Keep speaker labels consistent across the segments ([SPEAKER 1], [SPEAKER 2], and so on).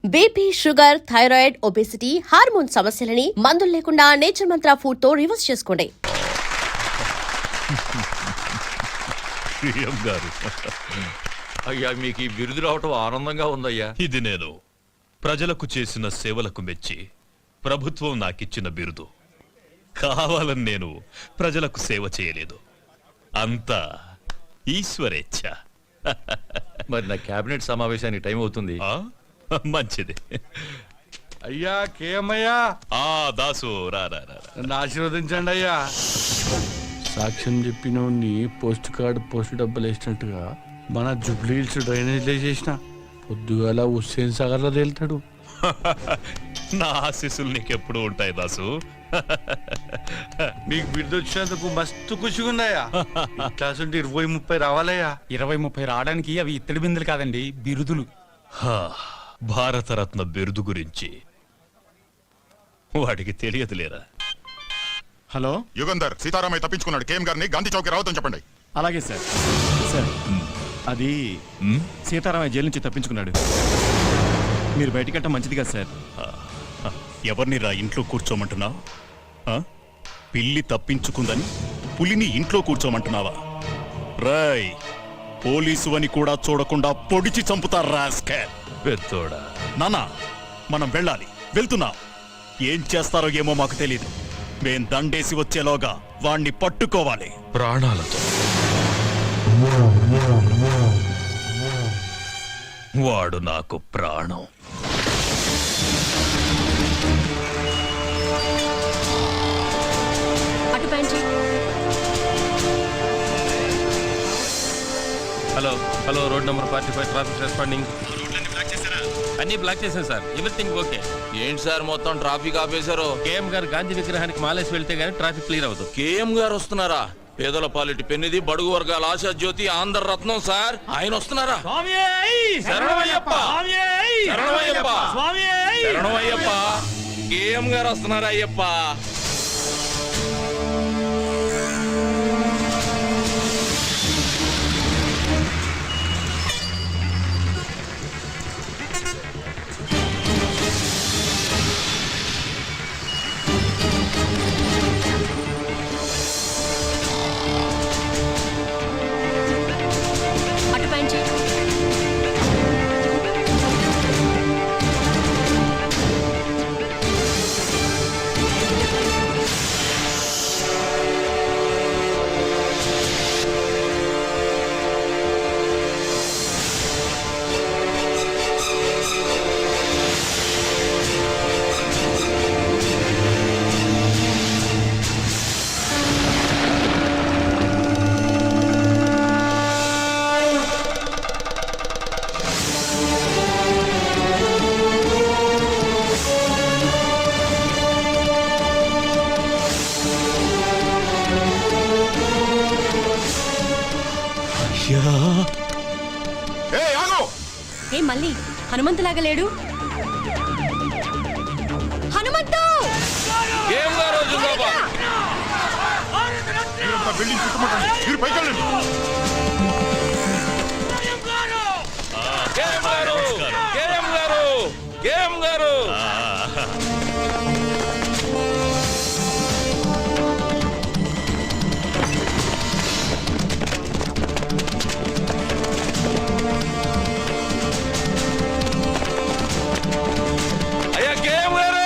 [SPEAKER 1] BP, sugar, thyroid, obesity, hormone సమస్యలని మందులు లేకుండా నేచర్ మంత్ర ఫుడ్ తో రివర్స్ చేసుకోండి.
[SPEAKER 2] అయ్యా, మీకు ఈ బిరుదు రావటం ఆనందంగా ఉందయ్యా.
[SPEAKER 3] ఇది నేను ప్రజలకు చేసిన సేవలకు మెచ్చి ప్రభుత్వం నాకిచ్చిన బిరుదు. కావాలని నేను ప్రజలకు సేవ చేయలేదు, అంతా ఈశ్వరేచ్ఛ.
[SPEAKER 2] మరి నా కేబినెట్ సమావేశానికి టైం అవుతుంది.
[SPEAKER 3] మంచిది.
[SPEAKER 4] అయ్యా కేమయ్యా,
[SPEAKER 3] దాసు రా రా రా.
[SPEAKER 4] నన్ను ఆశీర్వదించండి అయ్యా. సాక్ష్యం చెప్పినోడిని పోస్ట్ కార్డు పోస్ట్ డబ్బులు వేసినట్టుగా మన జూబ్లీ హిల్స్ డ్రైనేజ్ వేసేసిన పొద్దుగాల హుస్సేన్ సాగర్ లో తేలుతాడు.
[SPEAKER 3] నా ఆశీస్సులు నీకెప్పుడు ఉంటాయి దాసు.
[SPEAKER 4] మీకు బిడ్డ వచ్చినందుకు మస్తు ఖుషిగా ఉన్నాయా. క్లాస్ ఉంటే 20-30 రావాలయ్యా.
[SPEAKER 5] 20-30 రావడానికి అవి ఇత్తడి బిందులు కాదండి, బిరుదులు.
[SPEAKER 3] భారతరత్న బిరుదు గురించి వాడికి తెలియదులేరా.
[SPEAKER 5] హలో
[SPEAKER 6] యుగంధర్, సీతారామయ్య తప్పించుకున్నాడు. కేఎం గారిని గాంధీ చౌక్ రావద్దని చెప్పండి.
[SPEAKER 5] అలాగే సార్. సార్ అది సీతారామయ్య జైలు నుంచి తప్పించుకున్నాడు. మీరు బయటకంటే మంచిది కదా సార్.
[SPEAKER 7] ఎవరిని రా ఇంట్లో కూర్చోమంటున్నావు? పిల్లి తప్పించుకుందని పులిని ఇంట్లో కూర్చోమంటున్నావా? రాయ్, పోలీసు అని కూడా చూడకుండా పొడిచి చంపుతారు రాస్కెల్.
[SPEAKER 3] పెద్దోడా,
[SPEAKER 7] నానా, మనం వెళ్ళాలి. వెళ్తున్నా. ఏం చేస్తారో ఏమో మాకు తెలీదు. మేం దండేసి వచ్చేలోగా వాణ్ణి పట్టుకోవాలి
[SPEAKER 3] ప్రాణాలతో. వాడు నాకు ప్రాణం.
[SPEAKER 8] Hello hello, road number 45 traffic responding. అన్ని బ్లాక్ చేశాను సార్, ఎవ్రీథింగ్ ఓకే.
[SPEAKER 2] ఏంటి సార్ మొత్తం ట్రాఫిక్ ఆపేశారు?
[SPEAKER 8] కేఎం గారు గాంధీ విగ్రహానికి మాలేసి వెళ్తే గానీ ట్రాఫిక్ క్లియర్ అవుతుంది.
[SPEAKER 2] కేఎం గారు వస్తున్నారా? పేదల పాలిటి పెన్నిది, బడుగు వర్గాల ఆశా జ్యోతి, ఆంధ్ర రత్నం సార్. ఆయన వస్తున్నారా? శరణమయ్యప్ప, శరణమయ్యప్ప, శరణమయ్యప్ప. కేఎం గారు వస్తున్నారా అయ్యప్ప?
[SPEAKER 1] ఏ మళ్ళీ హనుమంతులాగా లేడు? హనుమంతు!
[SPEAKER 2] కేఎం గారు జిందాబాద్.
[SPEAKER 6] బిల్డింగ్ చుట్టుముట్టండి, మీరు పైకి వెళ్ళండి.
[SPEAKER 2] కేఎం గారు, కేఎం గారు, కేఎం గారు. అయ్యా కేఎం గారు,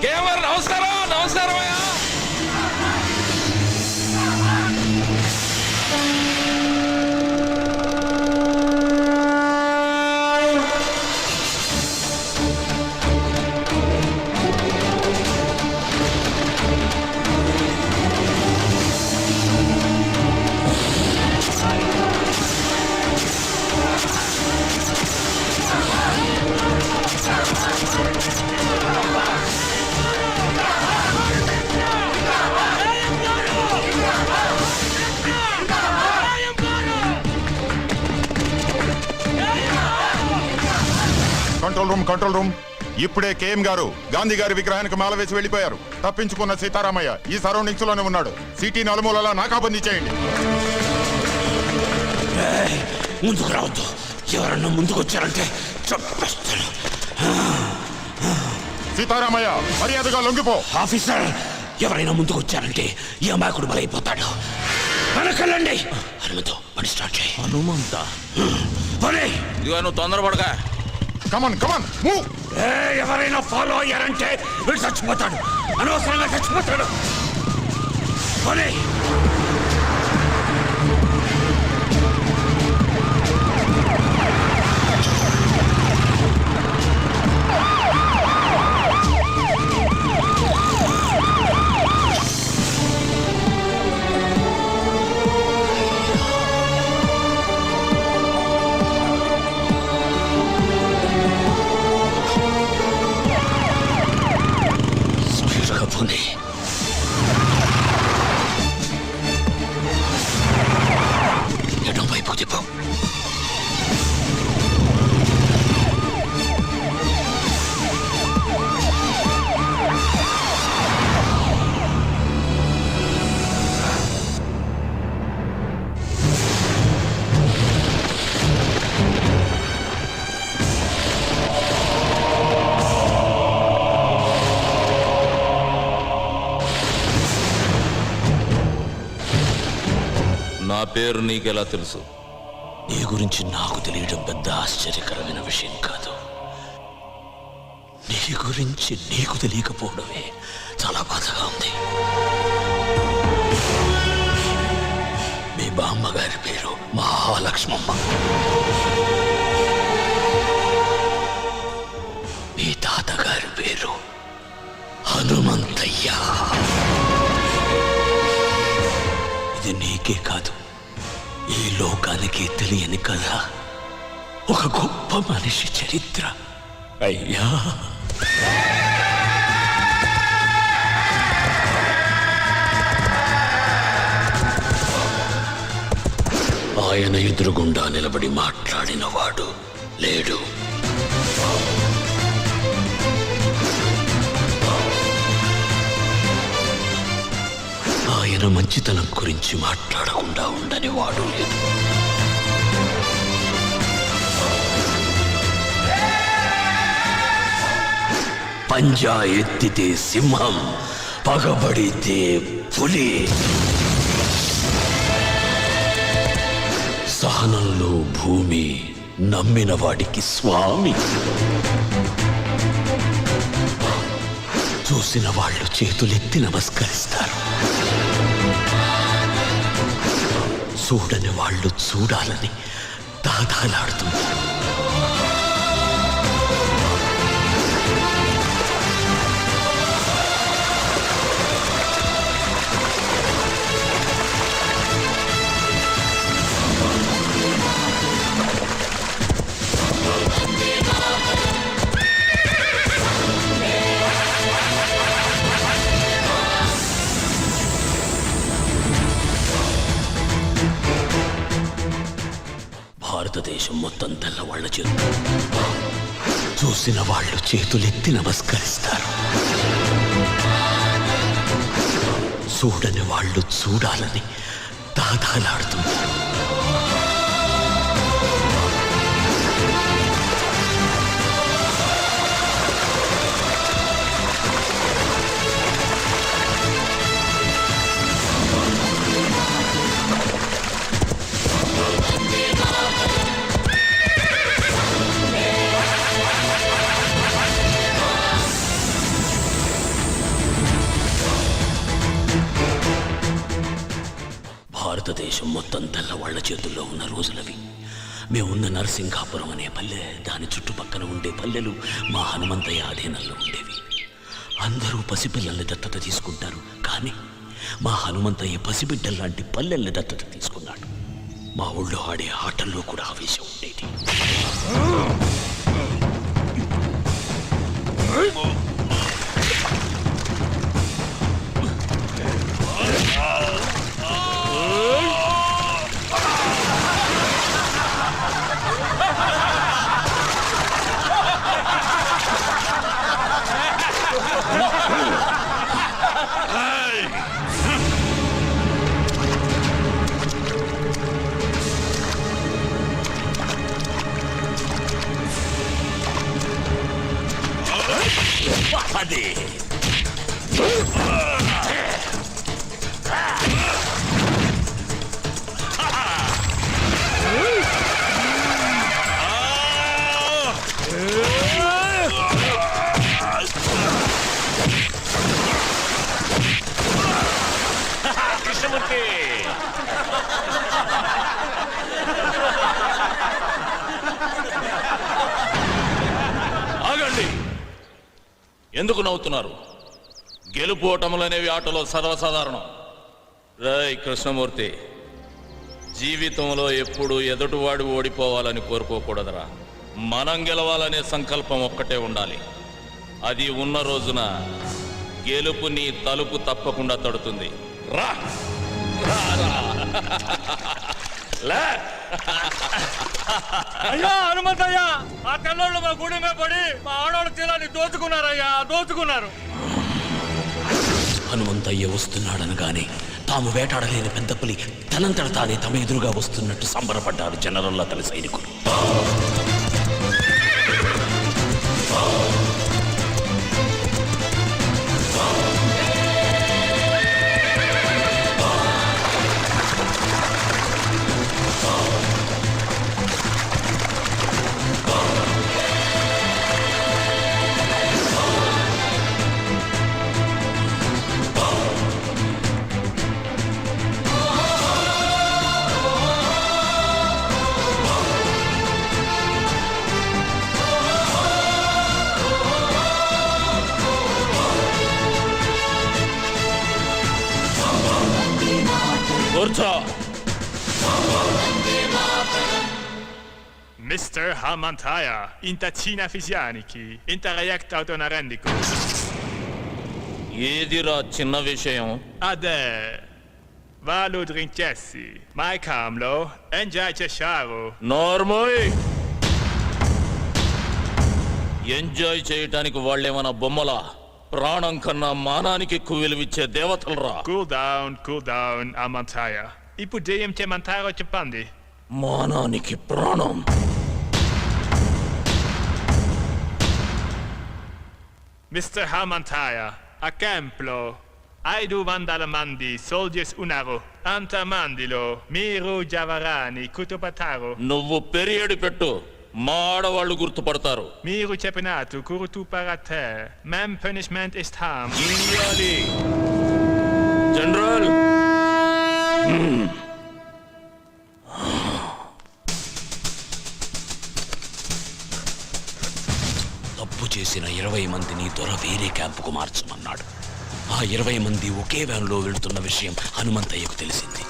[SPEAKER 2] కేఎం గారు నమస్కారం. నమస్కారం అయ్యా.
[SPEAKER 6] Control room. ఇప్పుడే కేఎం గారు గాంధీ గారి విగ్రహానికి మాల వేసి వెళ్లిపోయారు. తప్పించుకున్న సీతారామయ్య ఈ సరౌండింగ్స్ లోనే ఉన్నాడు. సిటీ నలుమూలలా నాకాబందీ చేయండి.
[SPEAKER 9] ముందుకు రావద్దు, ఎవరన్నా ముందుకు వచ్చారంటే చంపేస్తాను.
[SPEAKER 6] సీతారామయ్య మర్యాదగా లొంగిపో.
[SPEAKER 9] ఆఫీసర్, ఎవరైనా ముందుకు వచ్చారంటే ఈ అమాయకుడు బలైపోతాడు. వెనకెళ్ళండి. హనుమంతు, పని స్టార్ట్ చేయి.
[SPEAKER 2] హనుమంత
[SPEAKER 9] పని.
[SPEAKER 2] ఇదిగో నువ్వు తొందరపడగా.
[SPEAKER 6] Come on come on move.
[SPEAKER 9] ఎవరైనా ఫాలో అయ్యారంటే వీడు చచ్చిపోతాడు. అనవసరంగా చచ్చిపోతాడు. పని. స్పీడ్గా పోనీ. ఎడం వైపు తిప్పు.
[SPEAKER 2] నా పేరు నీకెలా తెలుసు?
[SPEAKER 9] నీ గురించి నాకు తెలియడం పెద్ద ఆశ్చర్యకరమైన విషయం కాదు. నీ గురించి నీకు తెలియకపోవడమే చాలా బాధగా ఉంది. మీ బామ్మగారి పేరు మహాలక్ష్మమ్మ. మీ తాతగారి పేరు హనుమంతయ్య. ఇది నీకే కాదు, ఈ లోకానికి తెలియని కథ. ఒక గొప్ప మనిషి చరిత్ర. అయ్యా, ఆయన ఎదురుగుండా నిలబడి మాట్లాడిన వాడు లేడు. ఆయన మంచితనం గురించి మాట్లాడకుండా ఉండని వాడు లేదు. పంజా ఎత్తితే సింహం, పగబడితే పులి. సహనంలో భూమి, నమ్మిన వాడికి స్వామి. చూసిన వాళ్ళు చేతులెత్తి నమస్కరిస్తారు. చూడని వాళ్ళు చూడాలని దాదాలాడుతున్నారు. భారతదేశం మొత్తం తెల్లవాళ్ల చేతులు. చూసిన వాళ్ళు చేతులెత్తి నమస్కరిస్తారు. చూడని వాళ్ళు చూడాలని దాదాలాడుతున్నారు. భారతదేశం మొత్తం తెల్లవాళ్ల చేతుల్లో ఉన్న రోజులవి. మేమున్న నరసింగాపురం అనే పల్లె, దాని చుట్టుపక్కల ఉండే పల్లెలు మా హనుమంతయ్య ఆధీనంలో ఉండేవి. అందరూ పసిపిల్లల్ని దత్తత తీసుకుంటారు, కానీ మా హనుమంతయ్య పసిబిడ్డల్లాంటి పల్లెల్ని దత్తత తీసుకున్నాడు. మా ఊళ్ళో ఆడే ఆటల్లో కూడా ఆవేశం ఉండేది. అదే
[SPEAKER 2] కృష్ణమూర్తి ఆగండి. ఎందుకు నవ్వుతున్నారు? గెలుపోటములు అనేవి ఆటలో సర్వసాధారణం. రై కృష్ణమూర్తి, జీవితంలో ఎప్పుడు ఎదుటివాడు ఓడిపోవాలని కోరుకోకూడదురా. మనం గెలవాలనే సంకల్పం ఒక్కటే ఉండాలి. అది ఉన్న రోజున గెలుపు నీ తలుపు తప్పకుండా తడుతుంది. రా రా, రా. లే.
[SPEAKER 5] అయ్యా హనుమంతయ్యా, ఆ తెల్లోళ్ళు మా గుడి మీద పడి మా ఆడవాళ్ళ తీరాన్ని దోచుకున్నారయ్యా, దోచుకున్నారు.
[SPEAKER 9] హనుమంతయ్య వస్తున్నాడనగానే తాము వేటాడలేని పెద్ద పులి తనంతట తానే తమ ఎదురుగా వస్తున్నట్టు సంబరపడ్డారు జనరల్ అతని సైనికులు.
[SPEAKER 2] కూర్చో.
[SPEAKER 5] Mr. Hamantaya, intacina fisianiki, interrect autonarendico.
[SPEAKER 2] ఏదిరా చిన్న విషయం?
[SPEAKER 5] Ade, valu drincessi, mai camlo, enjai cesciaro.
[SPEAKER 2] నోర్మోయ్. ఎంజాయ్ చేయటానికి వాళ్ళేమన్నా బొమ్మలా? ప్రాణం కన్నా మానానికి ఎక్కువ విలువిచ్చే దేవతలరా.
[SPEAKER 5] Cool down, Hamantaya. Ipudeum te mantaro cepandi.
[SPEAKER 2] మానానికి ప్రాణం.
[SPEAKER 5] Mr. Hamantaya, a templo. Aidu vandalamandi, soldiers unaro, antamandilo, miru javarani, kutupataro.
[SPEAKER 2] నువ్వు పెరియడి పెట్టు, మా ఆడవాళ్ళు గుర్తుపడతారు.
[SPEAKER 5] Miru cepinatu, kurutu parate. Mem punishment ist harm.
[SPEAKER 2] ఇయ్యాలి. జనరల్,
[SPEAKER 9] తప్పు చేసిన 20 మందిని దొర వేరే క్యాంపుకు మార్చమన్నాడు. ఆ 20 మంది ఒకే వ్యాన్లో వెళుతున్న విషయం హనుమంతయ్యకు తెలిసింది.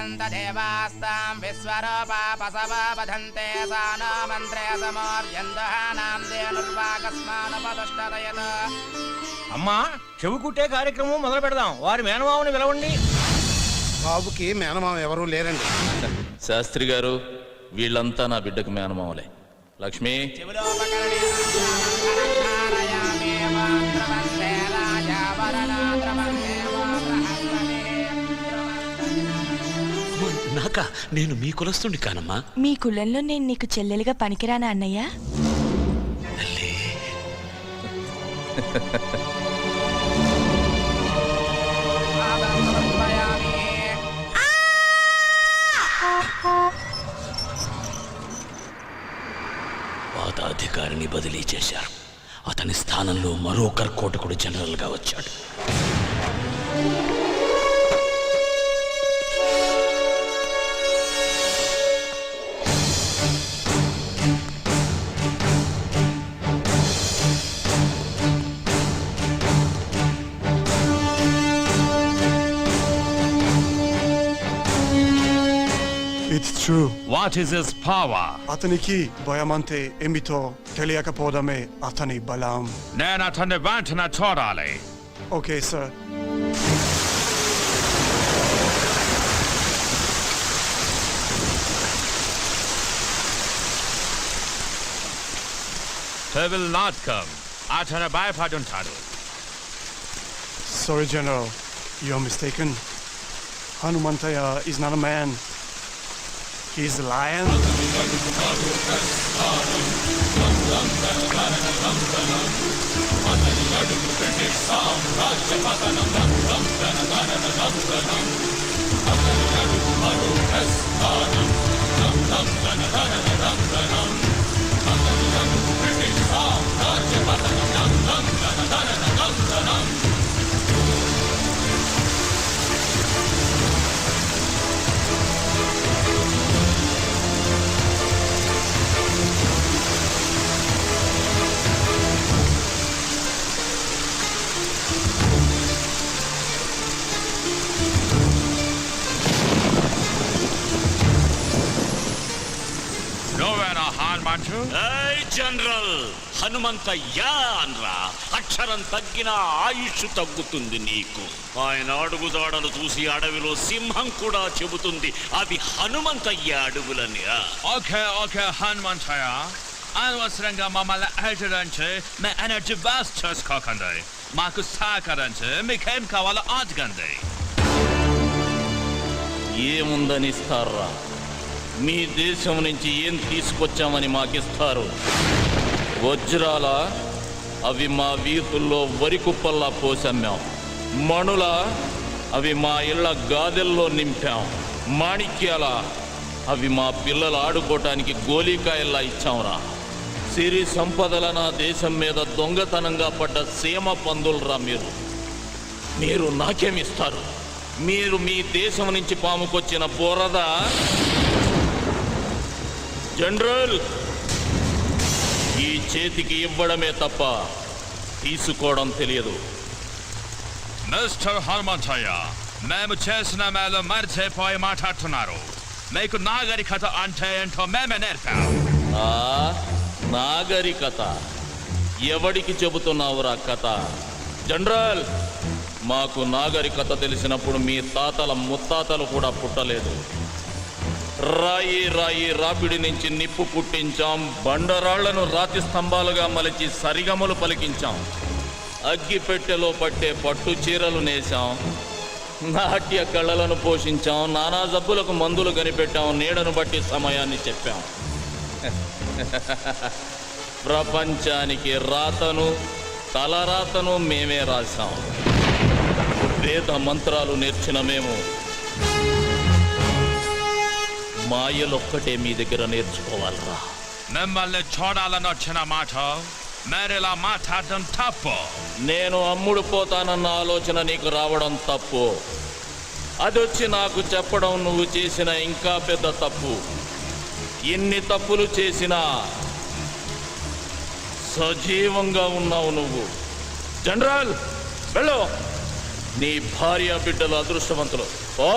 [SPEAKER 10] वदन्त देवास्तां विश्वरूपा पशवा वधन्ते सा न मन्त्रे समोर्यन्दहानां देनुर्वाकस्मानुपदुष्टदयत्
[SPEAKER 8] అమ్మా చెవు కుట్టే కార్యక్రమం మొదలు పెడదాం. వారి మేనమామని పిలవండి.
[SPEAKER 11] బాబుకి మేనమామ ఎవరూ లేరండి.
[SPEAKER 2] శాస్త్రి గారు, వీళ్ళంతా నా బిడ్డకు మేనమామలే. లక్ష్మి,
[SPEAKER 9] నాక నేను మీ కులస్తుడి కానమ్మా.
[SPEAKER 12] మీ కులంలో నేను నీకు చెల్లెలుగా పనికిరానా అన్నయ్య?
[SPEAKER 9] తల్లి, పాదాధికారిని బదిలీ చేశారు. అతని స్థానంలో మరో కర్కోటకుడు జనరల్గా వచ్చాడు.
[SPEAKER 11] It's true.
[SPEAKER 3] What is his power?
[SPEAKER 11] అతనికి భయమంటే ఏమిటో తెలియకపోవడమే అతని బలం.
[SPEAKER 3] నేను అతన్ని వెంటనే చూడాలి.
[SPEAKER 11] Okay sir.
[SPEAKER 3] He will not come. అతను భయపడుంటాడు.
[SPEAKER 11] Sorry, General. You're mistaken. Hanumantaya is not a man. He's a lion.
[SPEAKER 9] General Hanumanthaiah అనరా. అక్షరం తగ్గిన ఆయుష్ తగ్గుతుంది నీకు. ఆయన అడుగుదాడలు చూసి అడవిలో సింహం కూడా చెబుతుంది అది హనుమంతయ్య అడుగులని.
[SPEAKER 3] ఓకే ఓకే హనుమంతయ్య, అనవసరంగా మమ్మల్ని అడగడానికి మీ ఎనర్జీ వేస్ట్ చేసుకోకండి. మాకు సహకరించి మీకేం కావాలో అడగండి.
[SPEAKER 2] ఏముందని ఇస్తారా? మీ దేశం నుంచి ఏం తీసుకొచ్చామని మాకిస్తారు? వజ్రాల అవి మా వీధుల్లో వరి కుప్పల్లా పోసమ్మాం. మణుల అవి మా ఇళ్ల గాదెల్లో నింపాం. మాణిక్యాల అవి మా పిల్లలు ఆడుకోవటానికి గోలీకాయల్లా ఇచ్చాంరా. సిరి సంపదల నా దేశం మీద దొంగతనంగా పడ్డ సీమ పందులరా మీరు. మీరు నాకేమిస్తారు? మీరు మీ దేశం నుంచి పాముకొచ్చిన బోరద. జనరల్, ఈ చేతికి ఇవ్వడమే తప్ప తీసుకోవడం తెలియదు.
[SPEAKER 3] మిస్టర్ హనుమంతయ్య, మేము చేసిన మేలు మర్చిపోయి మాట్లాడుతున్నారు. మీకు నాగరికత అంటే ఏంటో మేమే నేర్పాం.
[SPEAKER 2] నాగరికత? ఎవడికి చెబుతున్నావురా కథ? జనరల్, మాకు నాగరికత తెలిసినప్పుడు మీ తాతల ముత్తాతలు కూడా పుట్టలేదు. రాయి రాయి రాపిడి నుంచి నిప్పు పుట్టించాం. బండరాళ్లను రాతి స్తంభాలుగా మలిచి సరిగమలు పలికించాం. అగ్గిపెట్టెలో పట్టే పట్టు చీరలు నేసాం. నాట్య కళలను పోషించాం. నానా జబ్బులకు మందులు కనిపెట్టాం. నీడను బట్టి సమయాన్ని చెప్పాం. ప్రపంచానికి రాతను తలరాతను మేమే రాశాం. వేద మంత్రాలు నేర్చిన మేము మాయలొక్కటే మీ దగ్గర నేర్చుకోవాలరా.
[SPEAKER 3] మిమ్మల్ని చూడాలని వచ్చిన మాట మేరేలా మాట్లాడడం తప్పు.
[SPEAKER 2] నేను అమ్ముడు పోతానన్న ఆలోచన నీకు రావడం తప్పు. అదొచ్చి నాకు చెప్పడం నువ్వు చేసిన ఇంకా పెద్ద తప్పు. ఎన్ని తప్పులు చేసినా సజీవంగా ఉన్నావు నువ్వు. జనరల్, వెళ్ళు. నీ భార్య బిడ్డలు అదృష్టవంతులు. ఓ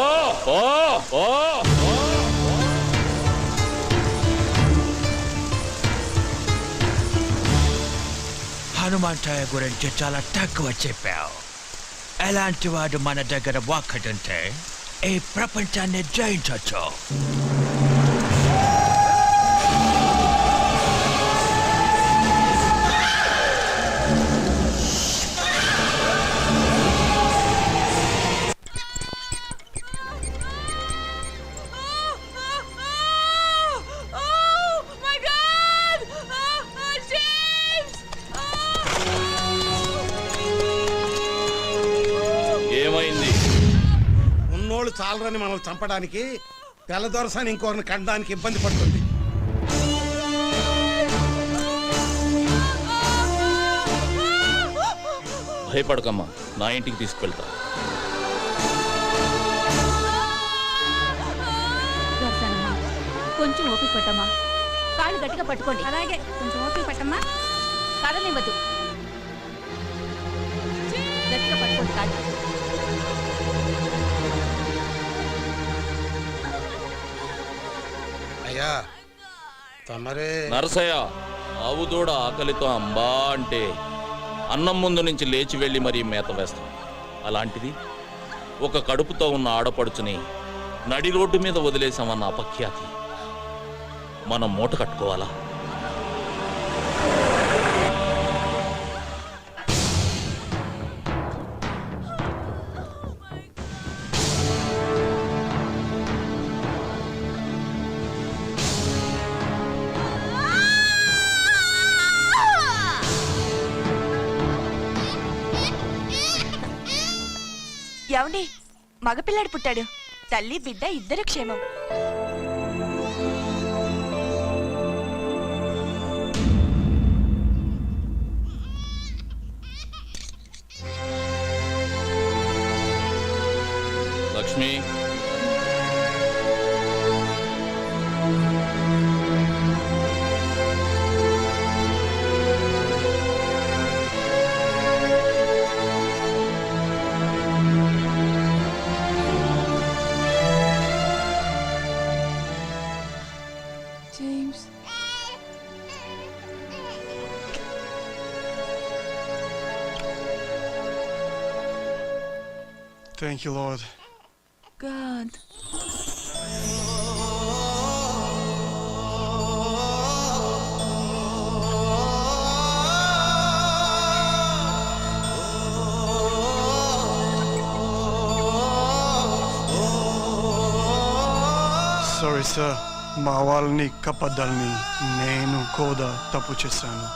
[SPEAKER 2] ఓ ఓ
[SPEAKER 3] హనుమంతయ్య గురించి చాలా తక్కువ చెప్పావు. ఎలాంటి వాడు మన దగ్గర ఒక్కడుంటే ఈ ప్రపంచాన్ని జయించవచ్చు.
[SPEAKER 2] ఏమైంది?
[SPEAKER 13] ఉన్నోళ్ళు చాలరని మనల్ని చంపడానికి తెల్లదొరసాని ఇంకొకరిని కట్టడానికి ఇబ్బంది పడుతుంది.
[SPEAKER 2] భయపడకమ్మా, నా ఇంటికి తీసుకువెళ్తా.
[SPEAKER 12] కొంచెం ఓపిక పట్టమ్మా. కాళ్ళు గట్టిగా పట్టుకోండి. అలాగే కొంచెం ఓపిక పట్టమ్మా. కదనివ్వద్దు. గట్టిగా పట్టుకోండి కాళ్ళు.
[SPEAKER 13] అయ్యా తమరే
[SPEAKER 2] నరసయ్య, ఆవు దూడ ఆకలితో అంబా అంటే అన్నం ముందు నుంచి లేచి వెళ్ళి మరీ మేత వేస్తాం. అలాంటిది ఒక కడుపుతో ఉన్న ఆడపడుచుని నడి రోడ్డు మీద వదిలేసామన్న అపఖ్యాతి మనం మూట కట్టుకోవాలా?
[SPEAKER 12] ఏమండి, మగపిల్లాడు పుట్టాడు. తల్లి బిడ్డ ఇద్దరు క్షేమం.
[SPEAKER 2] Lakshmi,
[SPEAKER 11] Thank you, Lord.
[SPEAKER 12] God.
[SPEAKER 11] Sorry, sir. మా వాళ్ళని కప్పద్దాలని నేను కూడా తప్పు చేశాను.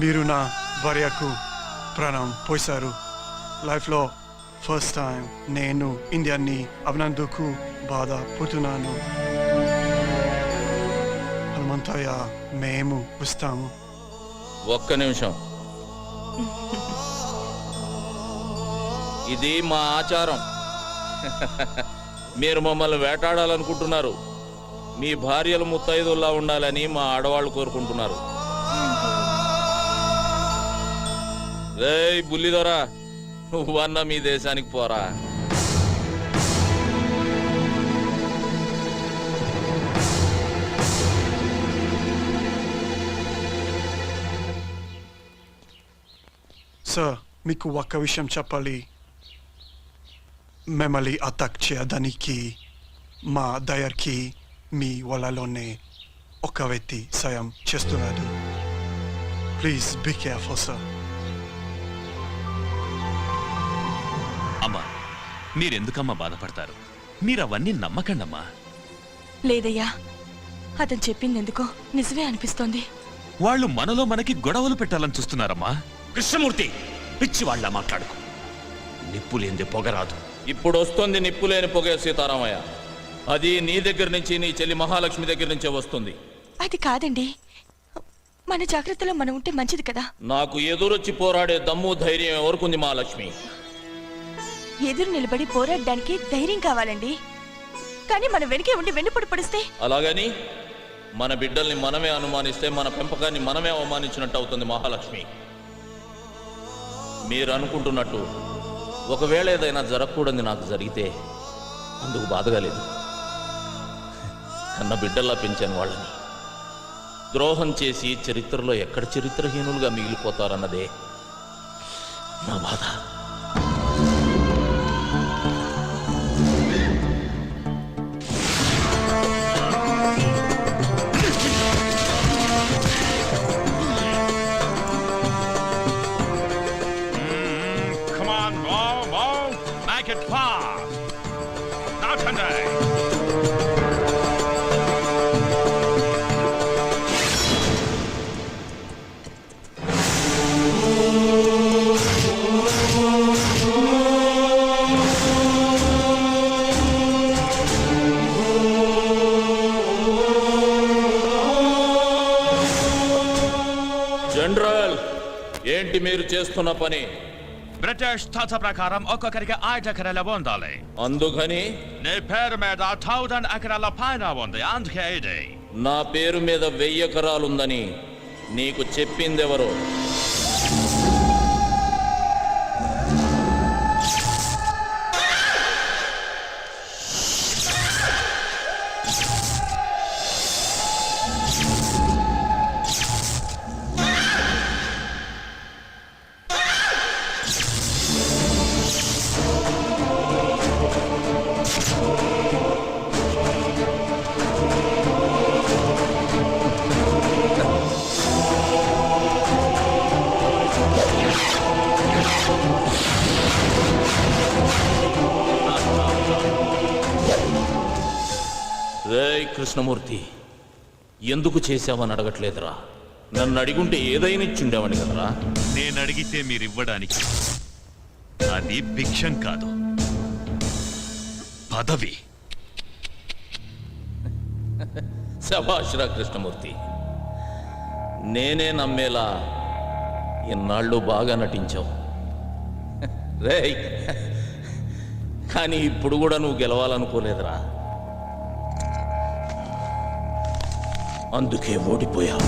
[SPEAKER 11] మీరు నా భార్యకు ప్రాణం పోశారు. లైఫ్లో ఫస్ట్ టైం నేను ఇండియాని అభినందుకు బాధపడుతున్నాను. హనుమంతయ్య, మేము వస్తాము.
[SPEAKER 2] ఒక్క నిమిషం. ఇది మా ఆచారం. మీరు మమ్మల్ని వేటాడాలనుకుంటున్నారు. మీ భార్యలు ముత్తైదుల్లా ఉండాలని మా ఆడవాళ్ళు కోరుకుంటున్నారు. రేయ్ బుల్లిదొరా, నువ్వన్నా మీ దేశానికి పోరా.
[SPEAKER 11] సార్, మీకు ఒక్క విషయం చెప్పాలి. మిమ్మల్ని అటాక్ చేయడానికి మా దయర్కి మీ వాళ్ళలోనే ఒక వ్యక్తి సాయం చేస్తున్నాడు. Please be careful sir.
[SPEAKER 7] అమ్మా, మీరెందుకమ్మా బాధపడతారు? మీరవన్నీ నమ్మకండమ్మా.
[SPEAKER 12] లేదయ్యా, అతను చెప్పింది ఎందుకో నిజమే అనిపిస్తోంది.
[SPEAKER 7] వాళ్ళు మనలో మనకి గొడవలు పెట్టాలని చూస్తున్నారమ్మా.
[SPEAKER 9] కృష్ణమూర్తి, పిచ్చి వాళ్ళ మాట్లాడుకో. నిప్పు లేనిదే పొగరాదు.
[SPEAKER 2] ఇప్పుడు వస్తుంది నిప్పులేని పొగే సీతారామయ్య. అది నీ దగ్గర నుంచి, నీ చెల్లి మహాలక్ష్మి దగ్గర నుంచే వస్తుంది.
[SPEAKER 12] అది కాదండి, మన జాగ్రత్తలో మనం ఉంటే మంచిది కదా.
[SPEAKER 2] నాకు ఎదురొచ్చి పోరాడే దమ్ము ధైర్యం ఎవరుకుంది మహాలక్ష్మి?
[SPEAKER 12] ఎదురు నిలబడి పోరాడడానికి ధైర్యం కావాలండి. కానీ మనం వెనకే ఉండి వెన్నుపడి పడిస్తే?
[SPEAKER 2] అలాగని మన బిడ్డల్ని మనమే అనుమానిస్తే మన పెంపకాన్ని మనమే అవమానించినట్టు అవుతుంది మహాలక్ష్మి. మీరు అనుకుంటున్నట్టు ఒకవేళ ఏదైనా జరగకూడదు నాకు జరిగితే అందుకు బాధగా లేదు. కన్న బిడ్డల్లా పెంచాను వాళ్ళని. ద్రోహం చేసి చరిత్రలో ఎక్కడ చరిత్రహీనులుగా మిగిలిపోతారన్నదే నా బాధ.
[SPEAKER 3] Come on, move. Make it fast. Now, Sunday.
[SPEAKER 2] General, ఏంటి మీరు చేస్తున్న పని?
[SPEAKER 3] బ్రిటిష్ తత్వ ప్రకారం ఒక్కొక్కరికి 5 ఎకరాల ఉండాలి.
[SPEAKER 2] అందుకని
[SPEAKER 3] నీ పేరు మీద 1000 ఎకరాల పైన ఉంది. అందుకే ఇది.
[SPEAKER 2] నా పేరు మీద 1000 ఎకరాలుందని నీకు చెప్పిందెవరు? రేయ్ కృష్ణమూర్తి, ఎందుకు చేశావని అడగట్లేదురా. నన్ను అడిగుంటే ఏదైనా ఇచ్చుండేవాడిని కదరా.
[SPEAKER 7] నేను అడిగితే మీరు ఇవ్వడానికి అది భిక్షం కాదు, పదవి.
[SPEAKER 2] శభాష్రా కృష్ణమూర్తి, నేనే నమ్మేలా ఇన్నాళ్ళు బాగా నటించావు రేయ్. కానీ ఇప్పుడు కూడా నువ్వు గెలవాలనుకోలేదురా, అందుకే ఓడిపోయావు.